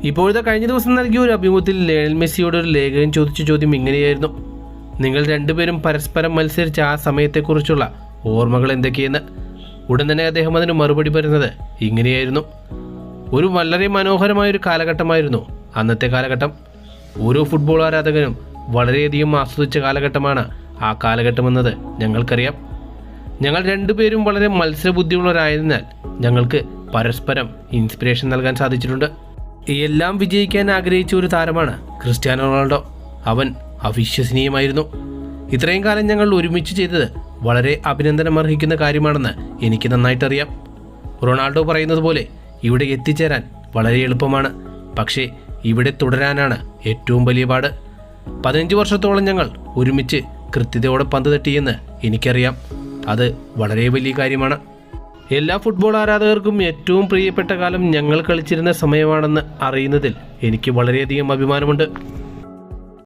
ഇപ്പോഴത്തെ കഴിഞ്ഞ ദിവസം നൽകിയ ഒരു അഭിമുഖത്തിൽ ലയണൽ മെസ്സിയോട് ഒരു ലേഖകൻ ചോദിച്ച ചോദ്യം ഇങ്ങനെയായിരുന്നു: നിങ്ങൾ രണ്ടുപേരും പരസ്പരം മത്സരിച്ച ആ സമയത്തെക്കുറിച്ചുള്ള ഓർമ്മകൾ എന്തൊക്കെയെന്ന്. ഉടൻ തന്നെ അദ്ദേഹം അതിന് മറുപടി പറയുന്നത് ഇങ്ങനെയായിരുന്നു: ഒരു വളരെ മനോഹരമായൊരു കാലഘട്ടമായിരുന്നു അന്നത്തെ കാലഘട്ടം. ഓരോ ഫുട്ബോൾ ആരാധകനും വളരെയധികം ആസ്വദിച്ച കാലഘട്ടമാണ് ആ കാലഘട്ടമെന്നത് ഞങ്ങൾക്കറിയാം. ഞങ്ങൾ രണ്ടുപേരും വളരെ മത്സരബുദ്ധിയുള്ളവരായതിനാൽ ഞങ്ങൾക്ക് പരസ്പരം ഇൻസ്പിറേഷൻ നൽകാൻ സാധിച്ചിട്ടുണ്ട്. എല്ലാം വിജയിക്കാൻ ആഗ്രഹിച്ച ഒരു താരമാണ് ക്രിസ്ത്യാനോ റൊണാൾഡോ. അവൻ അവിശ്വസനീയമായിരുന്നു. ഇത്രയും കാലം ഞങ്ങൾ ഒരുമിച്ച് ചെയ്തത് വളരെ അഭിനന്ദനം അർഹിക്കുന്ന കാര്യമാണെന്ന് എനിക്ക് നന്നായിട്ടറിയാം. റൊണാൾഡോ പറയുന്നത് പോലെ ഇവിടെ എത്തിച്ചേരാൻ വളരെ എളുപ്പമാണ്, പക്ഷേ ഇവിടെ തുടരാനാണ് ഏറ്റവും വലിയ പാട്. 15 വർഷത്തോളം ഞങ്ങൾ ഒരുമിച്ച് കൃത്യതയോടെ പന്ത് തട്ടിയെന്ന് എനിക്കറിയാം. അത് വളരെ വലിയ കാര്യമാണ്. എല്ലാ ഫുട്ബോൾ ആരാധകർക്കും ഏറ്റവും പ്രിയപ്പെട്ട കാലം ഞങ്ങൾ കളിച്ചിരുന്ന സമയമാണെന്ന് അറിയുന്നതിൽ എനിക്ക് വളരെയധികം അഭിമാനമുണ്ട്.